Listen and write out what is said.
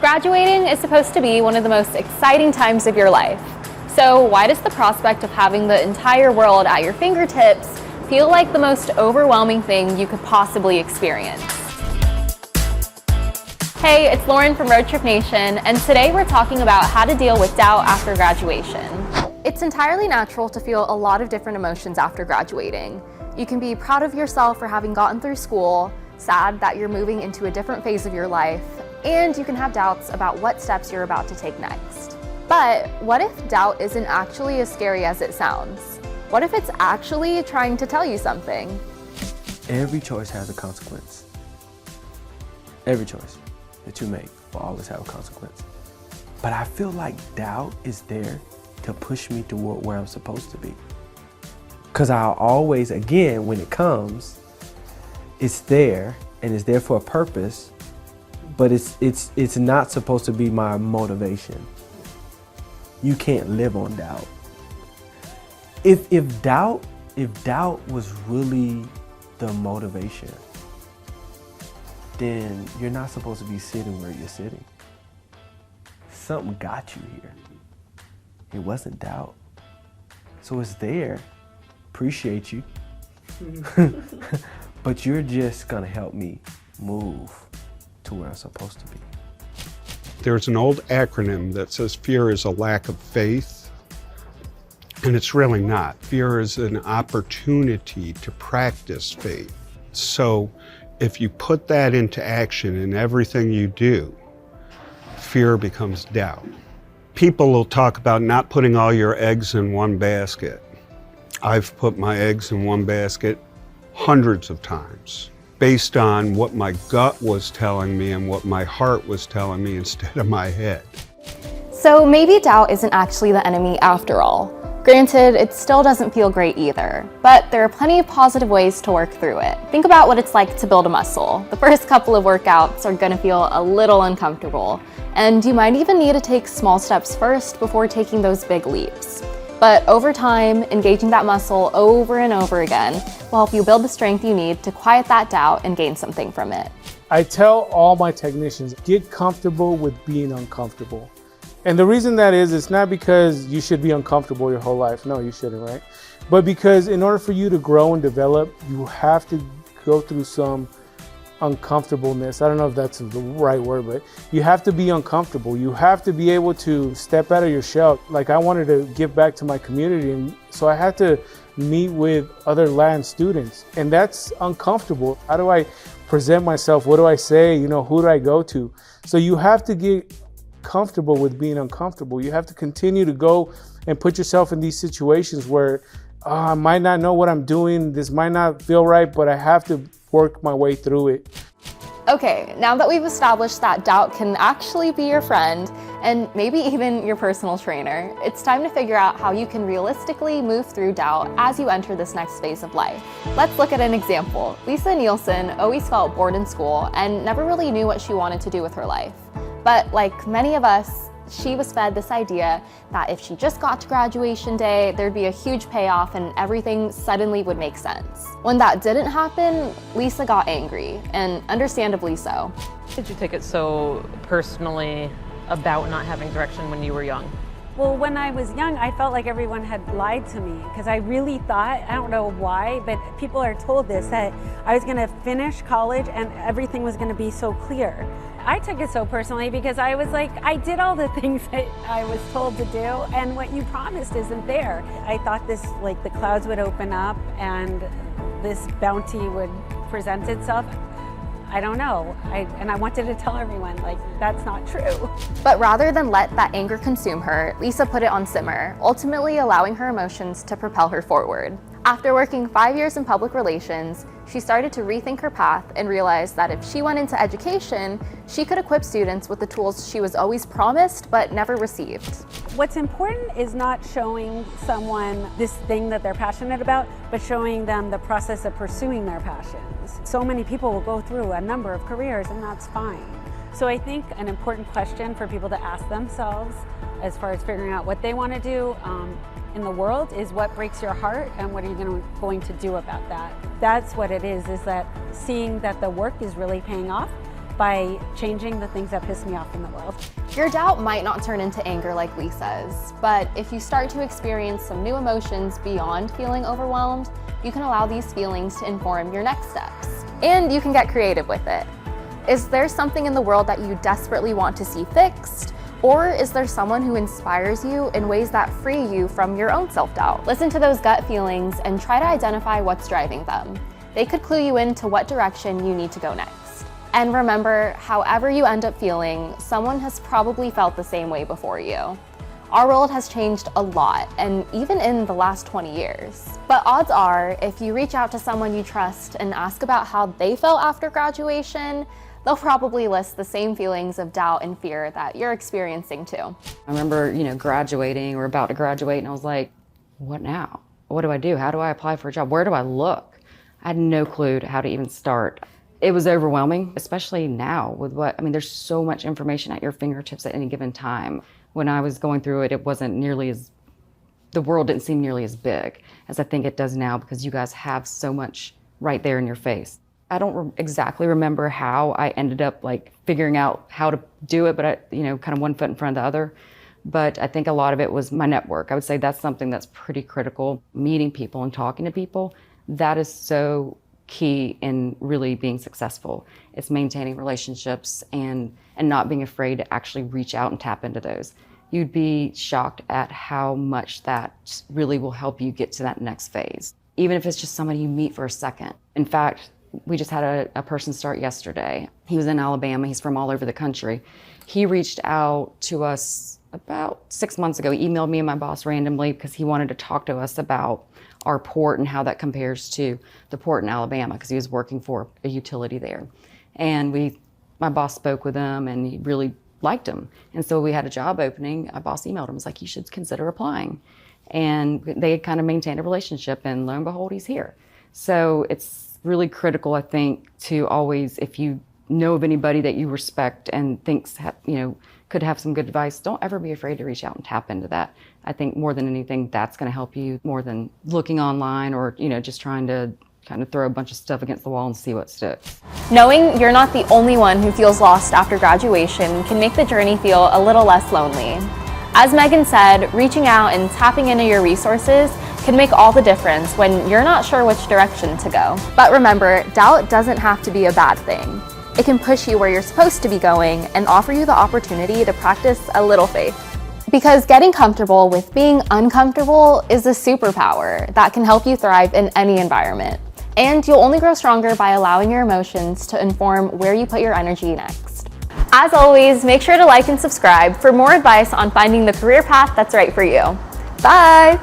Graduating is supposed to be one of the most exciting times of your life. So why does the prospect of having the entire world at your fingertips feel like the most overwhelming thing you could possibly experience? Hey, it's Lauren from Roadtrip Nation, and today we're talking about how to deal with doubt after graduation. It's entirely natural to feel a lot of different emotions after graduating. You can be proud of yourself for having gotten through school, sad that you're moving into a different phase of your life, and you can have doubts about what steps you're about to take next. But what if doubt isn't actually as scary as it sounds? What if it's actually trying to tell you something? Every choice has a consequence. Every choice that you make will always have a consequence. But I feel like doubt is there to push me toward where I'm supposed to be. Because I'll always, again, when it comes, it's there and it's there for a purpose, but it's not supposed to be my motivation. You can't live on doubt. If doubt was really the motivation, then you're not supposed to be sitting where you're sitting. Something got you here. It wasn't doubt. So it's there. Appreciate you. But you're just gonna help me move to where I'm supposed to be. There's an old acronym that says fear is a lack of faith, and it's really not. Fear is an opportunity to practice faith. So if you put that into action in everything you do, fear becomes doubt. People will talk about not putting all your eggs in one basket. I've put my eggs in one basket hundreds of times based on what my gut was telling me and what my heart was telling me instead of my head. So maybe doubt isn't actually the enemy after all. Granted, it still doesn't feel great either, but there are plenty of positive ways to work through it. Think about what it's like to build a muscle. The first couple of workouts are gonna feel a little uncomfortable, and you might even need to take small steps first before taking those big leaps. But over time, engaging that muscle over and over again will help you build the strength you need to quiet that doubt and gain something from it. I tell all my technicians, get comfortable with being uncomfortable. And the reason that is, it's not because you should be uncomfortable your whole life. No, you shouldn't, right? But because in order for you to grow and develop, you have to go through some uncomfortableness. I don't know if that's the right word, but you have to be uncomfortable. You have to be able to step out of your shell. Like, I wanted to give back to my community, and so I had to meet with other land students, and that's uncomfortable. How do I present myself? What do I say? You know, who do I go to? So you have to get comfortable with being uncomfortable. You have to continue to go and put yourself in these situations where I might not know what I'm doing. This might not feel right, but I have to work my way through it. Okay, now that we've established that doubt can actually be your friend and maybe even your personal trainer, it's time to figure out how you can realistically move through doubt as you enter this next phase of life. Let's look at an example. Lisa Nielsen always felt bored in school and never really knew what she wanted to do with her life. But like many of us, she was fed this idea that if she just got to graduation day, there'd be a huge payoff and everything suddenly would make sense. When that didn't happen, Lisa got angry, and understandably so. Why did you take it so personally about not having direction when you were young? Well, when I was young, I felt like everyone had lied to me because I really thought, I don't know why, but people are told this, that I was going to finish college and everything was going to be so clear. I took it so personally because I was like, I did all the things that I was told to do, and what you promised isn't there. I thought this, like, the clouds would open up and this bounty would present itself. I don't know, and I wanted to tell everyone, like, that's not true. But rather than let that anger consume her, Lisa put it on simmer, ultimately allowing her emotions to propel her forward. After working 5 years in public relations, she started to rethink her path and realized that if she went into education, she could equip students with the tools she was always promised but never received. What's important is not showing someone this thing that they're passionate about, but showing them the process of pursuing their passions. So many people will go through a number of careers, and that's fine. So I think an important question for people to ask themselves as far as figuring out what they want to do in the world is what breaks your heart and what are you going to do about that. That's what it is that seeing that the work is really paying off by changing the things that piss me off in the world. Your doubt might not turn into anger like Lee says, but if you start to experience some new emotions beyond feeling overwhelmed, you can allow these feelings to inform your next steps. And you can get creative with it. Is there something in the world that you desperately want to see fixed? Or is there someone who inspires you in ways that free you from your own self-doubt? Listen to those gut feelings and try to identify what's driving them. They could clue you into what direction you need to go next. And remember, however you end up feeling, someone has probably felt the same way before you. Our world has changed a lot, and even in the last 20 years. But odds are, if you reach out to someone you trust and ask about how they felt after graduation, they'll probably list the same feelings of doubt and fear that you're experiencing too. I remember, graduating or about to graduate, and I was like, what now? What do I do? How do I apply for a job? Where do I look? I had no clue to how to even start. It was overwhelming, especially now with there's so much information at your fingertips at any given time. When I was going through it, it wasn't nearly the world didn't seem nearly as big as I think it does now, because you guys have so much right there in your face. I don't exactly remember how I ended up figuring out how to do it, but I, kind of one foot in front of the other. But I think a lot of it was my network. I would say that's something that's pretty critical. Meeting people and talking to people, that is so key in really being successful. It's maintaining relationships and not being afraid to actually reach out and tap into those. You'd be shocked at how much that really will help you get to that next phase, even if it's just somebody you meet for a second. In fact, we just had a person start yesterday. He was in Alabama. He's from all over the country. He reached out to us about 6 months ago. He emailed me and my boss randomly because he wanted to talk to us about our port and how that compares to the port in Alabama, because he was working for a utility there. And my boss spoke with him and he really liked him. And so we had a job opening. My boss emailed him, was like, you should consider applying. And they had kind of maintained a relationship, and lo and behold, he's here. So it's really critical, I think, to always, if you know of anybody that you respect and thinks, could have some good advice, don't ever be afraid to reach out and tap into that. I think more than anything, that's going to help you more than looking online or, just trying to kind of throw a bunch of stuff against the wall and see what sticks. Knowing you're not the only one who feels lost after graduation can make the journey feel a little less lonely. As Megan said, reaching out and tapping into your resources can make all the difference when you're not sure which direction to go. But remember, doubt doesn't have to be a bad thing. It can push you where you're supposed to be going and offer you the opportunity to practice a little faith. Because getting comfortable with being uncomfortable is a superpower that can help you thrive in any environment. And you'll only grow stronger by allowing your emotions to inform where you put your energy next. As always, make sure to like and subscribe for more advice on finding the career path that's right for you. Bye!